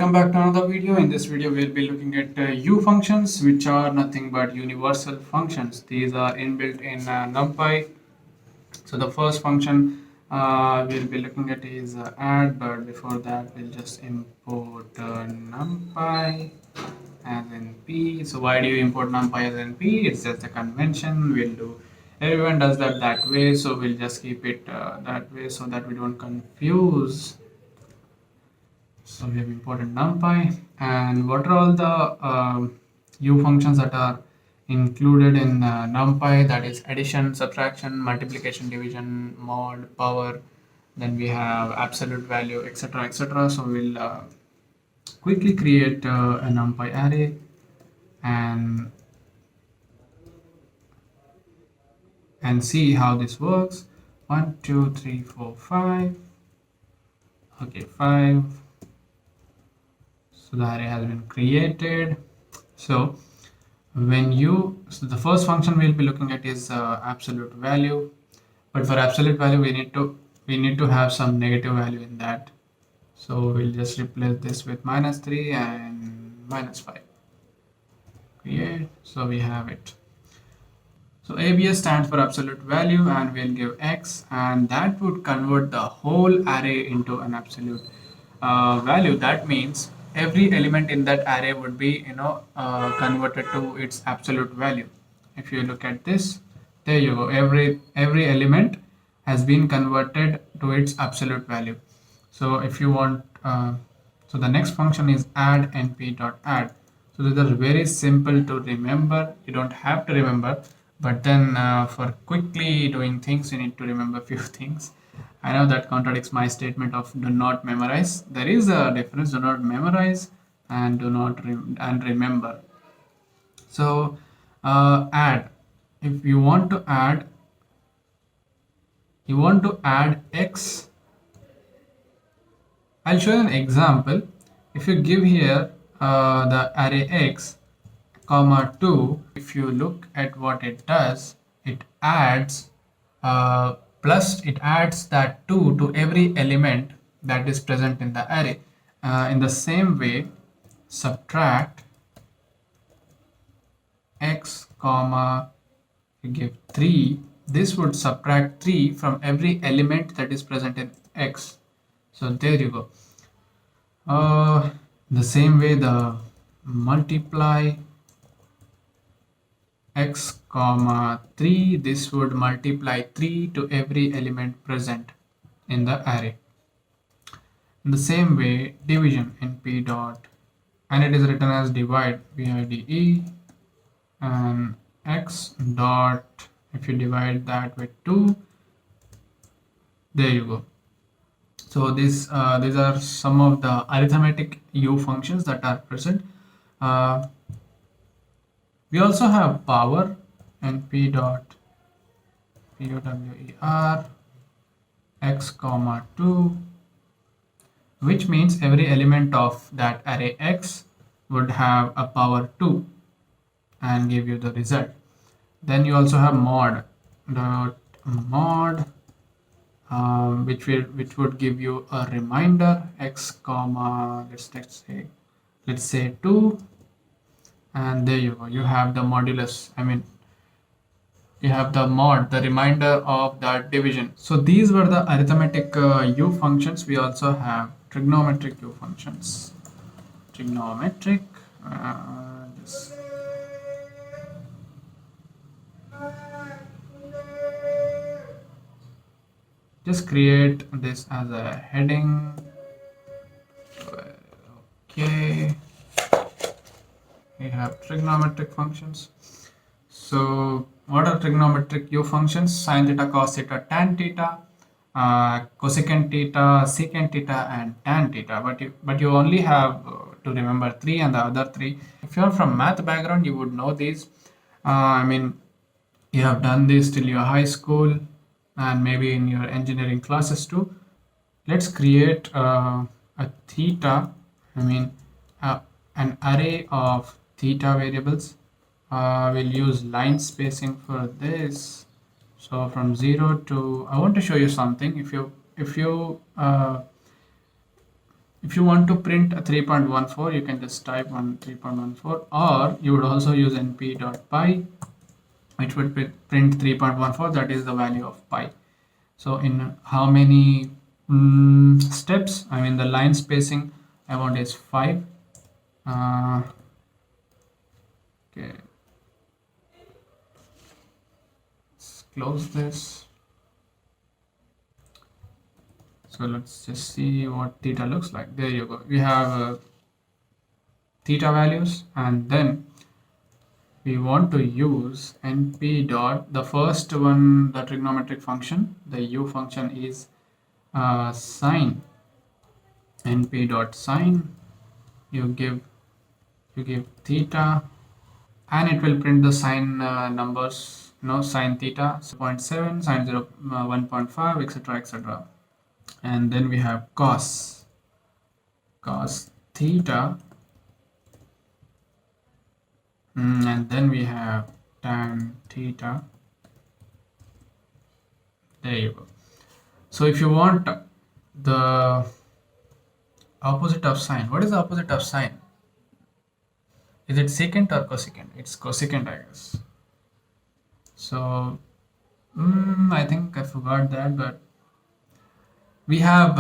welcome back to another video. In this video, we'll be looking at U functions, which are nothing but universal functions. These are inbuilt in NumPy. So the first function we'll be looking at is add, but before that, we'll just import NumPy as in P. So why do you import NumPy as in P? It's just a convention. Everyone does that way. So we'll just keep it that way so that we don't confuse. So we have imported NumPy, and what are all the U functions that are included in NumPy? That is addition, subtraction, multiplication, division, mod, power. Then we have absolute value, etc., etc. So we'll quickly create a NumPy array and see how this works. 1, 2, 3, 4, 5. Okay, 5. So the array has been created. So the first function we'll be looking at is absolute value, but for absolute value we need to have some negative value in that. So we'll just replace this with -3 and -5. Create. So we have it. So ABS stands for absolute value, and we'll give X, and that would convert the whole array into an absolute value. That means every element in that array would be converted to its absolute value. If you look at this, there you go, every element has been converted to its absolute value. So if you want so the next function is add np.add. So these are very simple to remember. You don't have to remember, but then for quickly doing things you need to remember a few things. I know that contradicts my statement of do not memorize. There is a difference. Do not memorize and do not remember. So add. If you want to add x. I'll show you an example. If you give here the array x, comma 2, if you look at what it does, it adds it adds that 2 to every element that is present in the array. In the same way, subtract x, comma, you give 3, this would subtract 3 from every element that is present in x. So there you go. The same way, the multiply x, comma 3, this would multiply 3 to every element present in the array. In the same way, division in p dot, and it is written as divide, vide, and x dot, if you divide that with 2, there you go. So these are some of the arithmetic U functions that are present. We also have power and p dot power x, comma 2, which means every element of that array x would have a power 2 and give you the result. Then you also have mod which would give you a reminder x, comma let's say 2, and there you go. You have the modulus. You have the mod, the reminder of that division. So these were the arithmetic U functions. We also have trigonometric U functions. Trigonometric. Just create this as a heading. Okay. We have trigonometric functions. So what are trigonometric U functions? Sin theta, cos theta, tan theta, cosecant theta, secant theta, and tan theta. But you only have to remember 3, and the other 3. If you're from math background, you would know these. You have done this till your high school and maybe in your engineering classes too. Let's create a theta. An array of theta variables. We'll use line spacing for this. So from 0 to, I want to show you something. If you If you want to print a 3.14, you can just type on 3.14, or you would also use np.pi, which would print 3.14, that is the value of pi. So in how many steps, I mean the line spacing I want is 5. Okay, let's close this. So let's just see what theta looks like. There you go. We have theta values, and then we want to use np dot, the first one, the trigonometric function, the u function is sine. Np dot sine, you give theta, and it will print the sine numbers, sine theta 0.7, sine 0 1.5, etc, etc. And then we have cos theta, and then we have tan theta. There you go. So if you want the opposite of sine, what is the opposite of sine? Is it secant or cosecant? It's cosecant, I guess. So I think I forgot that, but we have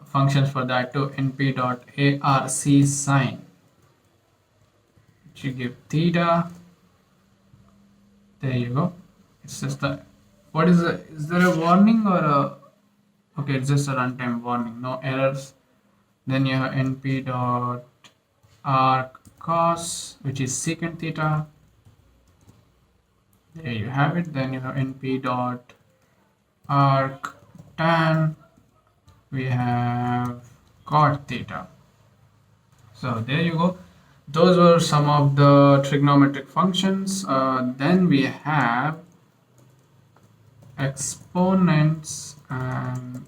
functions for that too. Np dot arc sine, which you give theta. There you go. It's just the, what is the, is there a warning or a, okay, it's just a runtime warning, no errors. Then you have np dot arc cos, which is secant theta. There you have it. Then you have np dot arc tan, we have cot theta. So there you go. Those were some of the trigonometric functions. Then we have exponents and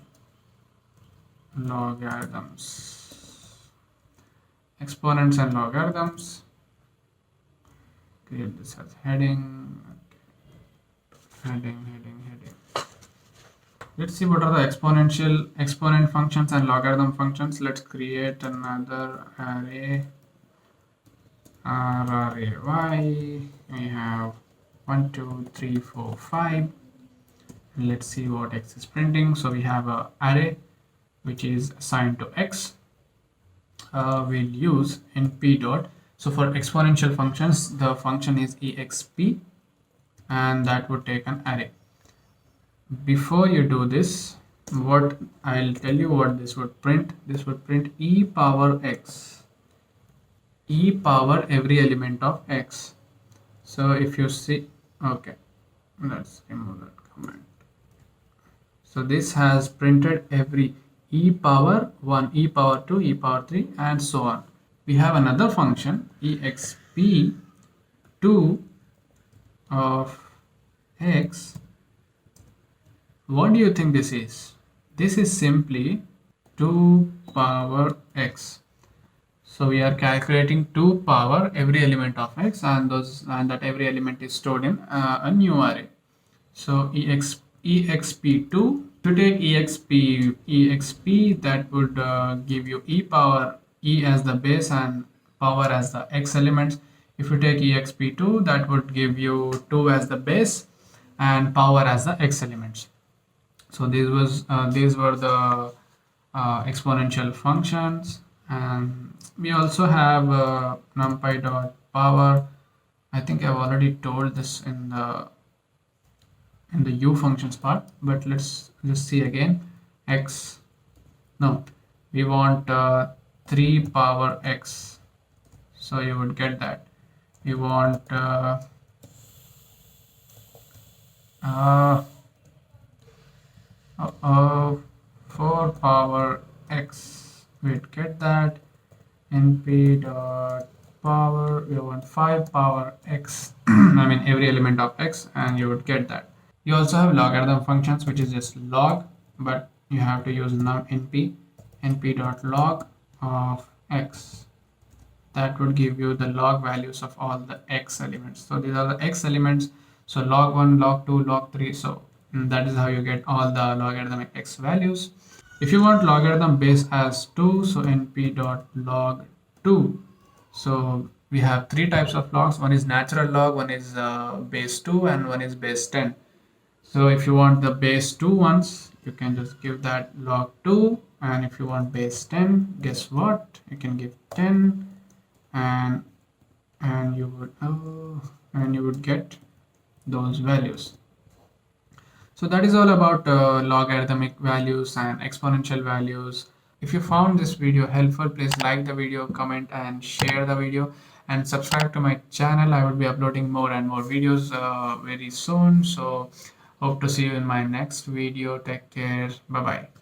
logarithms. Exponents and logarithms. Create this as heading. Heading. Let's see what are the exponent functions and logarithm functions. Let's create another array. Array. We have 1, 2, 3, 4, 5. Let's see what x is printing. So we have an array which is assigned to x. We'll use np dot. So for exponential functions, the function is exp, and that would take an array. Before you do this, what I'll tell you what this would print. This would print e power x, e power every element of x. So if you see, okay, let's remove that comment. So this has printed every e power 1, e power 2, e power 3, and so on. We have another function exp2 of x. What do you think this is? This is simply 2 power x. So we are calculating 2 power every element of x, and that every element is stored in a new array. So exp2, to take exp, that would give you e power, e as the base and power as the x elements. If you take exp2, that would give you 2 as the base and power as the x elements. So these were the exponential functions, and we also have numpy dot power. I think I've already told this in the u functions part, but let's just see again. X, no, we want 3 power x, so you would get that. We want 4 power x, we'd get that. Np dot power, we want 5 power x, I mean every element of x, and you would get that. You also have logarithm functions, which is just log, but you have to use np dot log of x. That would give you the log values of all the x elements. So these are the x elements. So log 1, log 2, log 3. So that is how you get all the logarithmic x values. If you want logarithm base as 2, so np dot log 2. So we have three types of logs. One is natural log, one is base 2, and one is base 10. So if you want the base 2 ones, you can just give that log 2. And if you want base 10, guess what? You can give 10, and you would get those values. So that is all about logarithmic values and exponential values. If you found this video helpful, please like the video, comment and share the video, and subscribe to my channel. I will be uploading more and more videos very soon. So hope to see you in my next video. Take care. Bye bye.